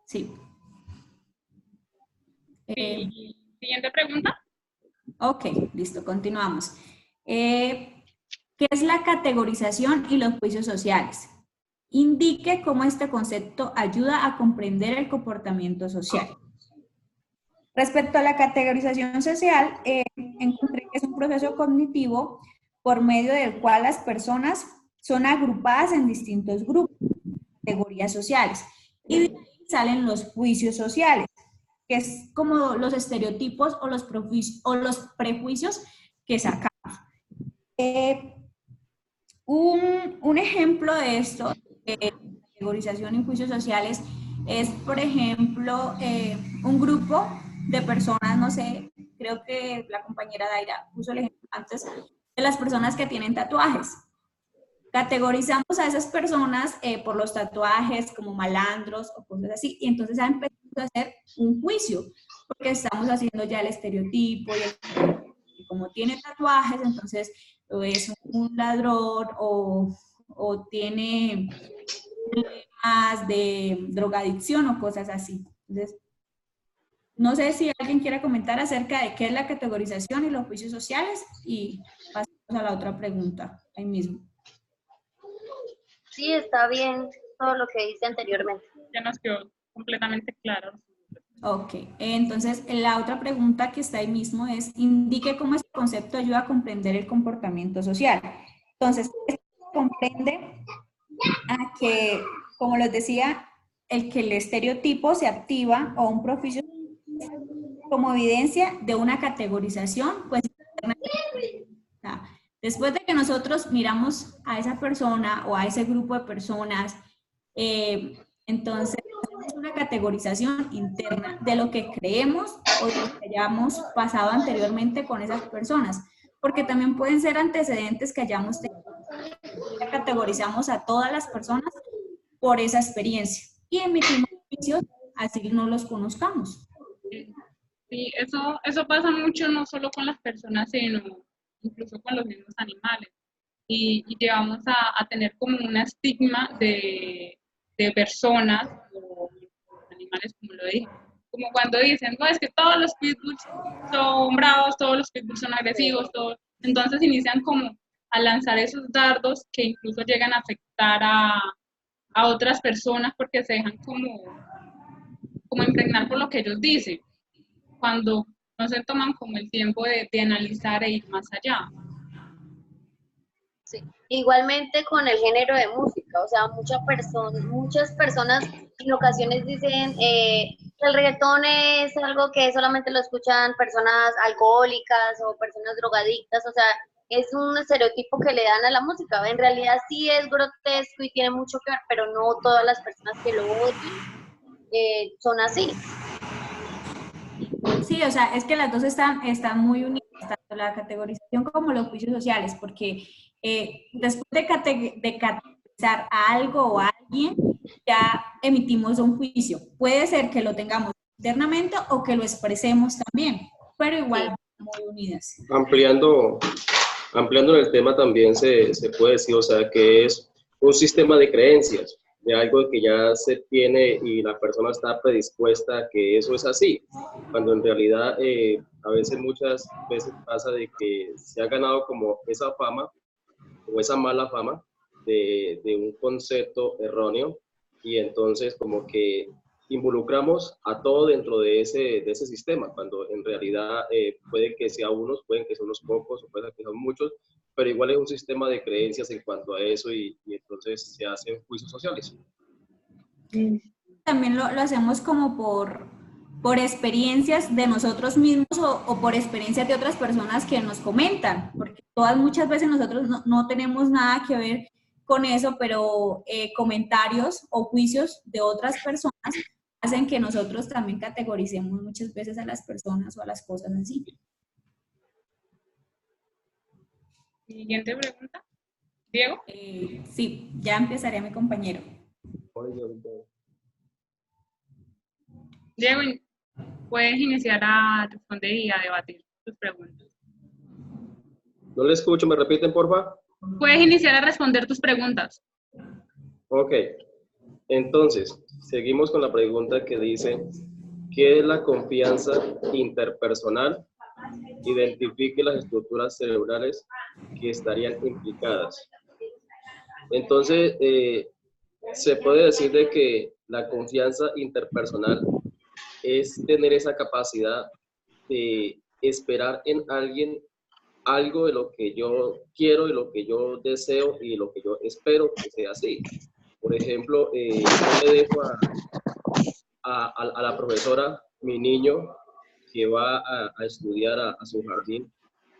Sí. Siguiente pregunta. Ok, listo, continuamos. ¿Qué es la categorización y los juicios sociales? Indique cómo este concepto ayuda a comprender el comportamiento social. Respecto a la categorización social, encontré que es un proceso cognitivo por medio del cual las personas son agrupadas en distintos grupos, categorías sociales, y de ahí salen los juicios sociales, que es como los estereotipos o los prejuicios que sacamos. Un ejemplo de esto, categorización y juicios sociales, es, por ejemplo, un grupo de personas, no sé, creo que la compañera Daira puso el ejemplo antes, de las personas que tienen tatuajes. Categorizamos a esas personas por los tatuajes como malandros o cosas así, y entonces ha empezado a hacer un juicio, porque estamos haciendo ya el estereotipo, y como tiene tatuajes, entonces es un ladrón o tiene problemas de drogadicción o cosas así. Entonces, no sé si alguien quiere comentar acerca de qué es la categorización y los juicios sociales y pasamos a la otra pregunta ahí mismo. Sí, está bien todo lo que dice anteriormente. Ya nos quedó completamente claro. Ok, entonces la otra pregunta que está ahí mismo es, indique cómo este concepto ayuda a comprender el comportamiento social. Entonces, esto comprende a que, como les decía, que el estereotipo se activa o un prejuicio como evidencia de una categorización, pues, después de que nosotros miramos a esa persona o a ese grupo de personas, entonces es una categorización interna de lo que creemos o de lo que hayamos pasado anteriormente con esas personas, porque también pueden ser antecedentes que hayamos tenido. Categorizamos a todas las personas por esa experiencia y emitimos juicios así no los conozcamos. Sí, eso pasa mucho no solo con las personas, sino incluso con los mismos animales. Y llegamos a tener como un estigma de personas o animales, como lo dije. Como cuando dicen, no, es que todos los pitbulls son bravos, todos los pitbulls son agresivos, todos. Entonces inician como a lanzar esos dardos que incluso llegan a afectar a otras personas porque se dejan como impregnar por lo que ellos dicen, cuando no se toman como el tiempo de analizar e ir más allá. Sí. Igualmente con el género de música, o sea, muchas personas en ocasiones dicen que el reggaetón es algo que solamente lo escuchan personas alcohólicas o personas drogadictas, o sea, es un estereotipo que le dan a la música. En realidad sí es grotesco y tiene mucho que ver, pero no todas las personas que lo oyen son así. Sí, o sea, es que las dos están muy unidas, tanto la categorización como los juicios sociales, porque después de categorizar a algo o a alguien, ya emitimos un juicio. Puede ser que lo tengamos internamente o que lo expresemos también, pero igual muy unidas. Ampliando el tema también se puede decir, o sea, que es un sistema de creencias, de algo que ya se tiene y la persona está predispuesta a que eso es así, cuando en realidad muchas veces pasa de que se ha ganado como esa fama o esa mala fama de un concepto erróneo y entonces como que involucramos a todo dentro de ese sistema, cuando en realidad puede que sea unos, pueden que sean unos pocos o pueden que sean muchos, pero igual es un sistema de creencias en cuanto a eso y entonces se hacen juicios sociales. También lo hacemos como por experiencias de nosotros mismos o por experiencias de otras personas que nos comentan, porque muchas veces nosotros no tenemos nada que ver con eso, pero comentarios o juicios de otras personas hacen que nosotros también categoricemos muchas veces a las personas o a las cosas así. Siguiente pregunta. Diego. Sí, ya empezaré mi compañero. Diego, puedes iniciar a responder y a debatir tus preguntas. No le escucho, ¿me repiten, por favor? Puedes iniciar a responder tus preguntas. Ok, entonces, seguimos con la pregunta que dice, ¿qué es la confianza interpersonal? Identifique las estructuras cerebrales que estarían implicadas. Entonces, se puede decir de que la confianza interpersonal es tener esa capacidad de esperar en alguien algo de lo que yo quiero y lo que yo deseo y lo que yo espero que sea así. Por ejemplo, yo le dejo a la profesora mi niño que va a estudiar a su jardín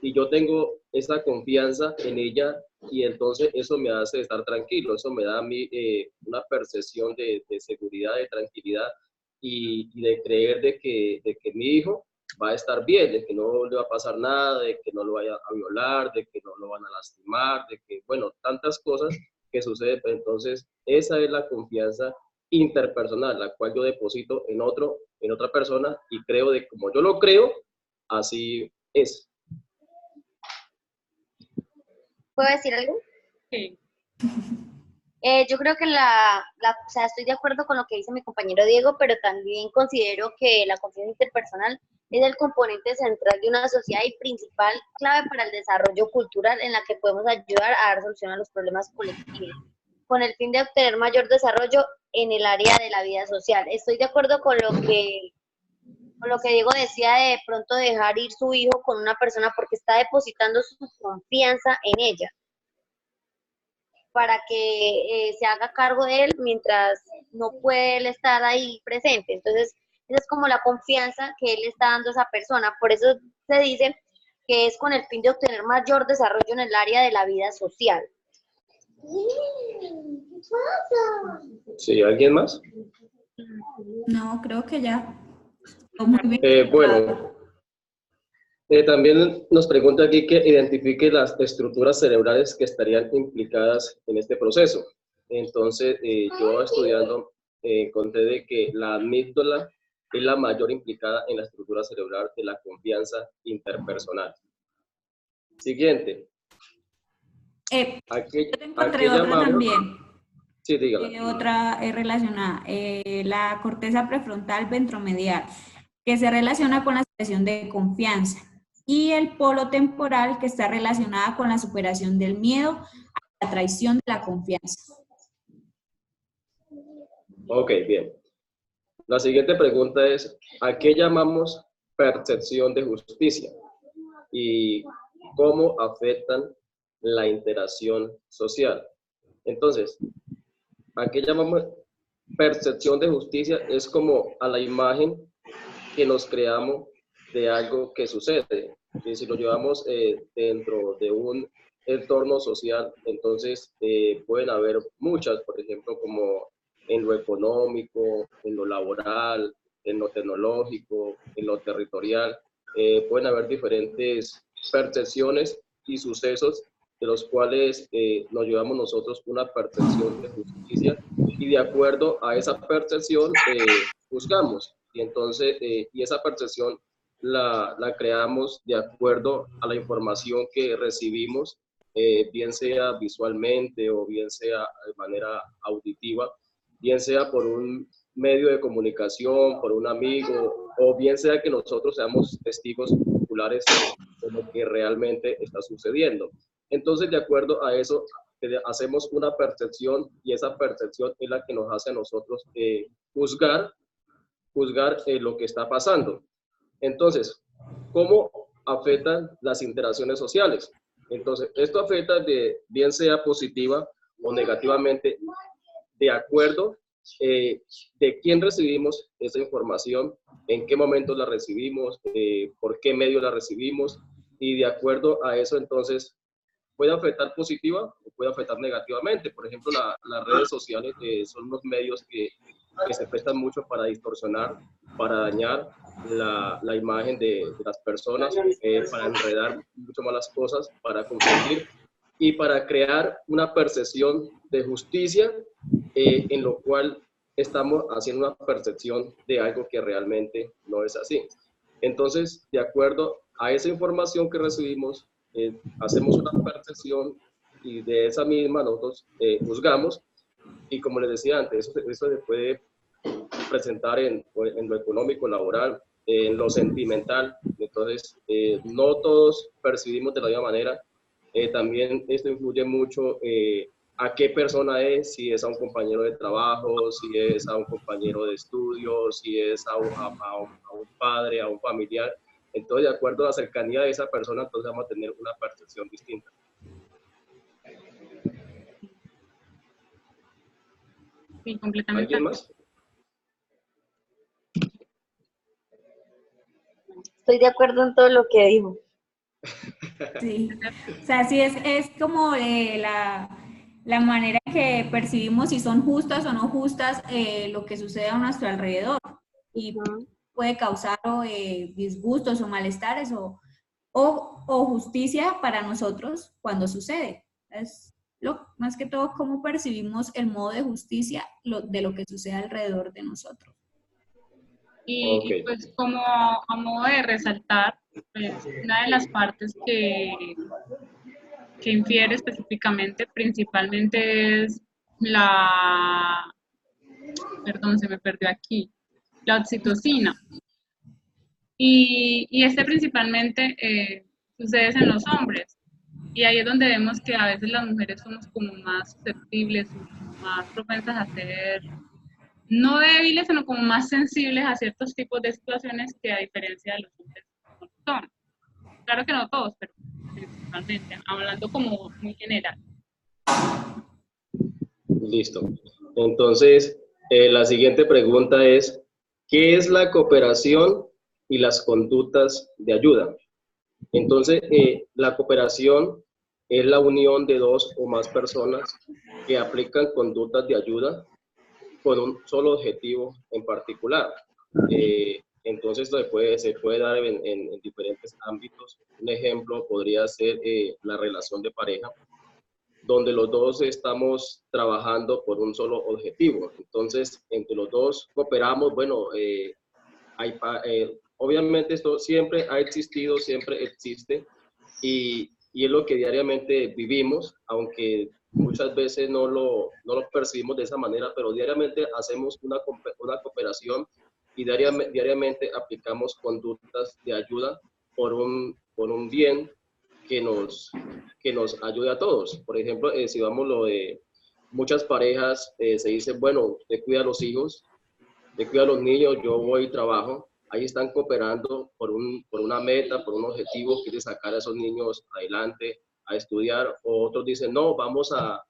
y yo tengo esa confianza en ella y entonces eso me hace estar tranquilo, eso me da a mí una percepción de seguridad, de tranquilidad y de creer de que mi hijo va a estar bien, de que no le va a pasar nada, de que no lo vaya a violar, de que no lo van a lastimar, de que, bueno, tantas cosas que suceden. Entonces, esa es la confianza interpersonal, la cual yo deposito en otra persona y creo de como yo lo creo, así es. ¿Puedo decir algo? Sí. Yo creo que o sea, estoy de acuerdo con lo que dice mi compañero Diego, pero también considero que la confianza interpersonal es el componente central de una sociedad y principal clave para el desarrollo cultural en la que podemos ayudar a dar solución a los problemas colectivos, con el fin de obtener mayor desarrollo en el área de la vida social. Estoy de acuerdo con lo que Diego decía de pronto dejar ir su hijo con una persona porque está depositando su confianza en ella, para que se haga cargo de él mientras no puede él estar ahí presente. Entonces, esa es como la confianza que él está dando a esa persona. Por eso se dice que es con el fin de obtener mayor desarrollo en el área de la vida social. Sí, ¿alguien más? No, creo que ya. Muy bien. Bueno, también nos pregunta aquí que identifique las estructuras cerebrales que estarían implicadas en este proceso. Entonces, yo estudiando encontré de que la amígdala es la mayor implicada en la estructura cerebral de la confianza interpersonal. Siguiente. Yo te encontré otra también. Sí, dígala. Otra relacionada, la corteza prefrontal ventromedial, que se relaciona con la expresión de confianza, y el polo temporal, que está relacionada con la superación del miedo a la traición de la confianza. Ok, bien. La siguiente pregunta es, ¿a qué llamamos percepción de justicia? ¿Y cómo afectan la interacción social? Entonces, ¿a qué llamamos percepción de justicia? Es como a la imagen que nos creamos de algo que sucede. si lo llevamos dentro de un entorno social, entonces pueden haber muchas, por ejemplo, como en lo económico, en lo laboral, en lo tecnológico, en lo territorial, pueden haber diferentes percepciones y sucesos de los cuales nos llevamos nosotros una percepción de justicia y de acuerdo a esa percepción juzgamos. Y entonces, y esa percepción la creamos de acuerdo a la información que recibimos, bien sea visualmente o bien sea de manera auditiva, bien sea por un medio de comunicación, por un amigo, o bien sea que nosotros seamos testigos oculares de lo que realmente está sucediendo. Entonces, de acuerdo a eso, hacemos una percepción y esa percepción es la que nos hace a nosotros juzgar lo que está pasando. Entonces, ¿cómo afectan las interacciones sociales? Entonces, esto afecta bien sea positiva o negativamente, de acuerdo de quién recibimos esa información, en qué momento la recibimos, por qué medio la recibimos, y de acuerdo a eso, entonces, puede afectar positiva o puede afectar negativamente. Por ejemplo, las redes sociales son unos medios que se prestan mucho para distorsionar, para dañar la imagen de las personas, para enredar mucho más las cosas, para confundir y para crear una percepción de justicia en lo cual estamos haciendo una percepción de algo que realmente no es así. Entonces, de acuerdo a esa información que recibimos, hacemos una percepción y de esa misma nosotros juzgamos. Y como les decía antes, eso se puede presentar en lo económico, laboral, en lo sentimental. Entonces, no todos percibimos de la misma manera. También esto influye mucho a qué persona es, si es a un compañero de trabajo, si es a un compañero de estudio, si es a un padre, a un familiar. Entonces, de acuerdo a la cercanía de esa persona, entonces vamos a tener una percepción distinta. Sí, completamente. ¿Alguien más? Estoy de acuerdo en todo lo que dijo. Sí, o sea, sí es como la manera que percibimos si son justas o no justas lo que sucede a nuestro alrededor y puede causar disgustos o malestares o justicia para nosotros cuando sucede. Es más que todo cómo percibimos el modo de justicia de lo que sucede alrededor de nosotros. Y pues como a modo de resaltar, pues, una de las partes que infiere específicamente, principalmente es perdón, se me perdió aquí, la oxitocina. Y este principalmente sucede en los hombres. Y ahí es donde vemos que a veces las mujeres somos como más susceptibles, más propensas a ser no débiles, sino como más sensibles a ciertos tipos de situaciones que a diferencia de los hombres no son. Claro que no todos, pero principalmente, hablando como muy general. Listo. Entonces, la siguiente pregunta es, ¿qué es la cooperación y las conductas de ayuda? Entonces, la cooperación es la unión de dos o más personas que aplican conductas de ayuda con un solo objetivo en particular. Entonces, se puede dar en diferentes ámbitos. Un ejemplo podría ser la relación de pareja, donde los dos estamos trabajando por un solo objetivo. Entonces, entre los dos cooperamos, bueno, obviamente esto siempre ha existido, siempre existe, y es lo que diariamente vivimos, aunque muchas veces no lo percibimos de esa manera, pero diariamente hacemos una cooperación y diariamente aplicamos conductas de ayuda por un bien que nos ayude a todos. Por ejemplo, si vamos lo de muchas parejas, se dice, bueno, te cuida a los hijos, te cuida a los niños, yo voy y trabajo. Ahí están cooperando por una meta, por un objetivo, quiere sacar a esos niños adelante, a estudiar. O otros dicen, no, vamos a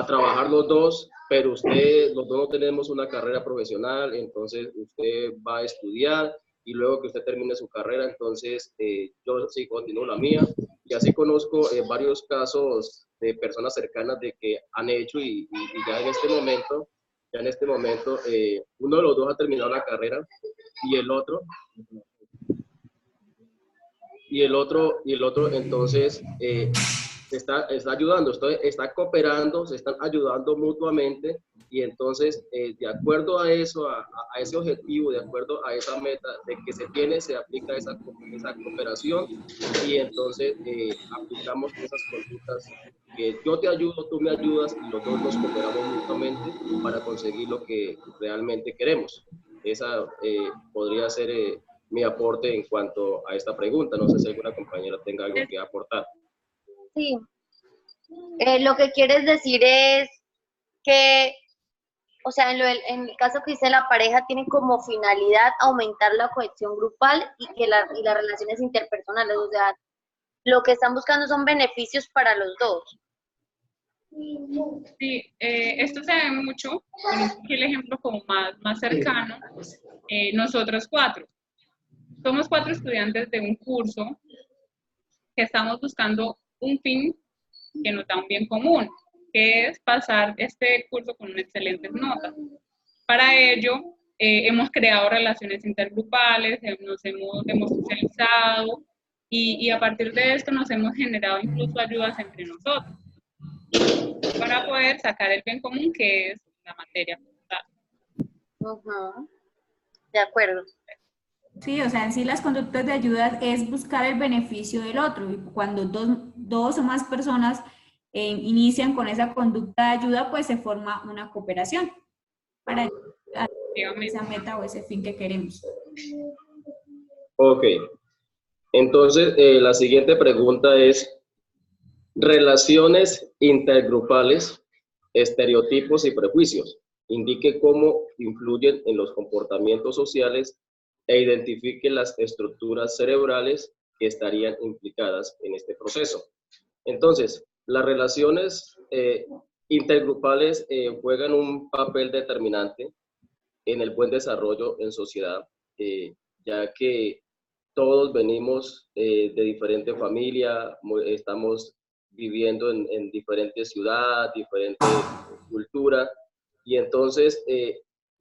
trabajar los dos, pero los dos no tenemos una carrera profesional, entonces usted va a estudiar y luego que usted termine su carrera, entonces yo sí continúo la mía. Y así conozco varios casos de personas cercanas de que han hecho y ya en este momento uno de los dos ha terminado la carrera y el otro entonces está ayudando, está cooperando, se están ayudando mutuamente y entonces de acuerdo a eso, a ese objetivo, de acuerdo a esa meta de que se tiene, se aplica esa cooperación y entonces aplicamos esas conductas que yo te ayudo, tú me ayudas y los dos nos cooperamos mutuamente para conseguir lo que realmente queremos. Esa podría ser mi aporte en cuanto a esta pregunta. No sé si alguna compañera tenga algo que aportar. Sí. Lo que quieres decir es que, o sea, en el caso que dice la pareja tiene como finalidad aumentar la cohesión grupal y las relaciones interpersonales, o sea, lo que están buscando son beneficios para los dos. Sí, esto se ve mucho, con el ejemplo como más cercano, nosotros cuatro. Somos 4 estudiantes de un curso que estamos buscando un fin que nos da un bien común, que es pasar este curso con excelentes notas. Para ello, hemos creado relaciones intergrupales, nos hemos socializado y a partir de esto nos hemos generado incluso ayudas entre nosotros para poder sacar el bien común que es la materia. De acuerdo. Sí, o sea, en sí las conductas de ayuda es buscar el beneficio del otro. Y cuando dos o más personas inician con esa conducta de ayuda, pues se forma una cooperación para llegar a esa meta o ese fin que queremos. Ok. Entonces, la siguiente pregunta es, relaciones intergrupales, estereotipos y prejuicios. Indique cómo influyen en los comportamientos sociales e identifique las estructuras cerebrales que estarían implicadas en este proceso. Entonces, las relaciones intergrupales juegan un papel determinante en el buen desarrollo en sociedad, ya que todos venimos de diferente familia, estamos viviendo en diferentes ciudades, diferentes culturas, y entonces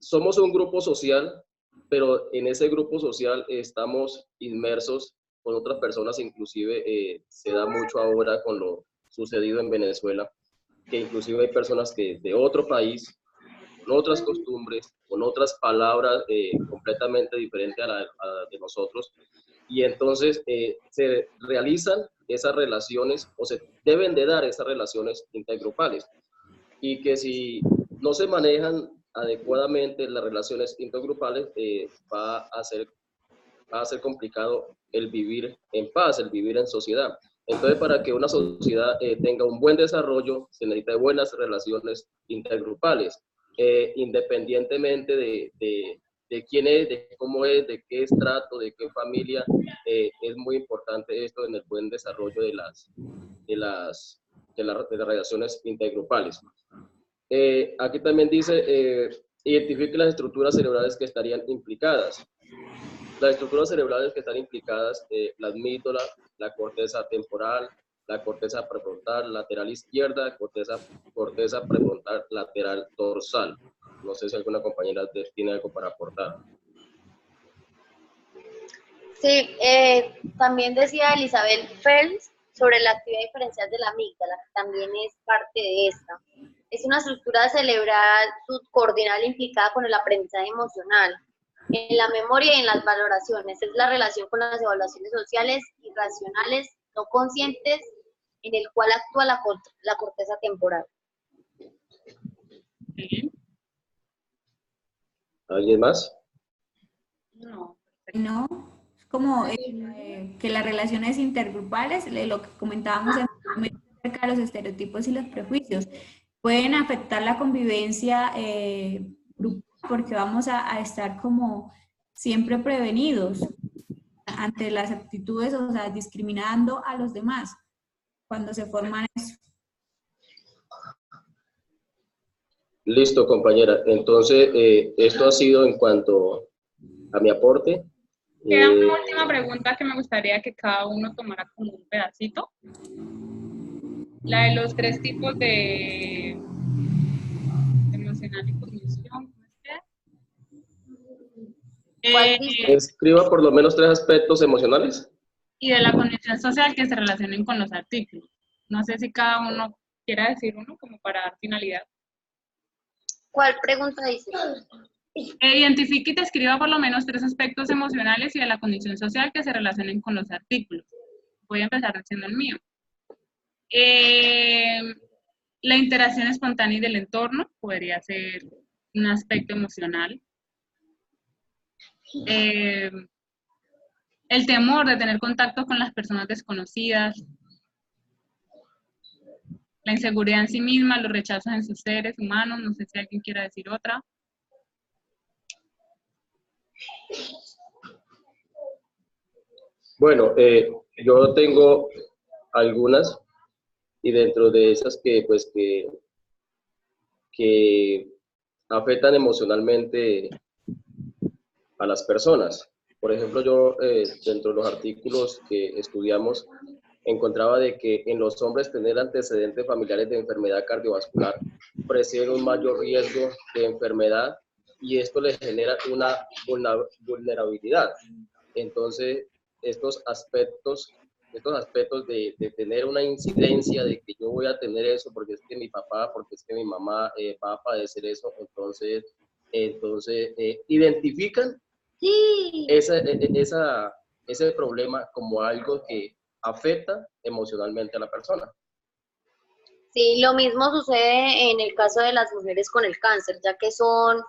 somos un grupo social, pero en ese grupo social estamos inmersos con otras personas, inclusive se da mucho ahora con lo sucedido en Venezuela, que inclusive hay personas que de otro país, con otras costumbres, con otras palabras completamente diferentes a de nosotros, y entonces se realizan esas relaciones o se deben de dar esas relaciones intergrupales y que si no se manejan adecuadamente las relaciones intergrupales va a ser complicado el vivir en paz, el vivir en sociedad. Entonces, para que una sociedad tenga un buen desarrollo, se necesita buenas relaciones intergrupales, independientemente de quién es, de cómo es, de qué estrato, de qué familia, es muy importante esto en el buen desarrollo de las relaciones intergrupales. Aquí también dice, identifique las estructuras cerebrales que estarían implicadas. Las estructuras cerebrales que están implicadas, la amígdala, la corteza temporal, la corteza prefrontal lateral izquierda, corteza prefrontal lateral dorsal. No sé si alguna compañera tiene algo para aportar. Sí, también decía Elizabeth Fels sobre la actividad diferencial de la amígdala, que también es parte de esta. Es una estructura cerebral subcortical implicada con el aprendizaje emocional, en la memoria y en las valoraciones. Es la relación con las evaluaciones sociales y racionales no conscientes en el cual actúa la corteza temporal. ¿Alguien más? No. No, es como que las relaciones intergrupales, lo que comentábamos acerca de los estereotipos y los prejuicios, pueden afectar la convivencia grupal porque vamos a estar como siempre prevenidos ante las actitudes, o sea, discriminando a los demás cuando se forman eso. Listo, compañera. Entonces, esto ha sido en cuanto a mi aporte. Queda una última pregunta que me gustaría que cada uno tomara como un pedacito. La de los 3 tipos de emocional y cognición. ¿Cómo es que? ¿Cuál dice? Escriba por lo menos 3 aspectos emocionales. Y de la cognición social que se relacionen con los artículos. No sé si cada uno quiera decir uno como para dar finalidad. ¿Cuál pregunta dice? Identifique y describa por lo menos 3 aspectos emocionales y de la condición social que se relacionen con los artículos. Voy a empezar diciendo el mío. La interacción espontánea del entorno podría ser un aspecto emocional. El temor de tener contacto con las personas desconocidas. La inseguridad en sí misma, los rechazos en sus seres humanos. No sé si alguien quiera decir otra. Bueno, yo tengo algunas y dentro de esas que afectan emocionalmente a las personas. Por ejemplo, yo dentro de los artículos que estudiamos encontraba de que en los hombres tener antecedentes familiares de enfermedad cardiovascular presenta un mayor riesgo de enfermedad y esto les genera una vulnerabilidad. Entonces, estos aspectos de tener una incidencia de que yo voy a tener eso porque es que mi papá, porque es que mi mamá va a padecer eso, entonces identifican ese problema como algo que afecta emocionalmente a la persona. Sí, lo mismo sucede en el caso de las mujeres con el cáncer, ya que son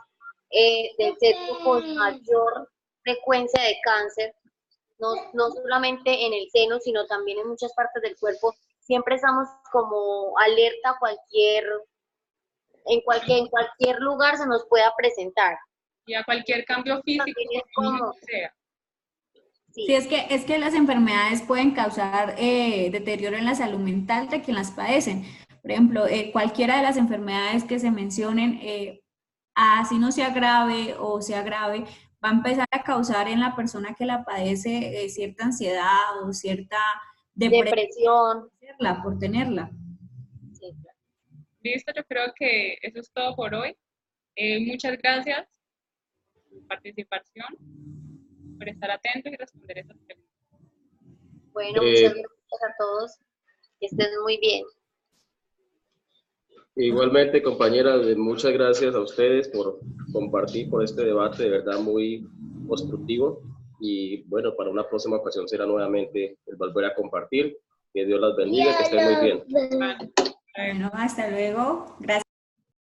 del sexo con mayor frecuencia de cáncer, no solamente en el seno, sino también en muchas partes del cuerpo. Siempre estamos como alerta a en cualquier lugar se nos pueda presentar. Y a cualquier cambio físico, como sea. Sí, es que las enfermedades pueden causar deterioro en la salud mental de quien las padecen. Por ejemplo, cualquiera de las enfermedades que se mencionen, así no sea grave o sea grave, va a empezar a causar en la persona que la padece cierta ansiedad o cierta depresión por tenerla. Sí. Listo, yo creo que eso es todo por hoy. Muchas gracias por su participación, por estar atentos y responder esas preguntas. Bueno, muchas gracias a todos. Que estén muy bien. Igualmente, compañeras, muchas gracias a ustedes por compartir, por este debate de verdad muy constructivo. Y bueno, para una próxima ocasión será nuevamente el volver a compartir. Que Dios las bendiga, que estén muy bien. Bueno, hasta luego. Gracias.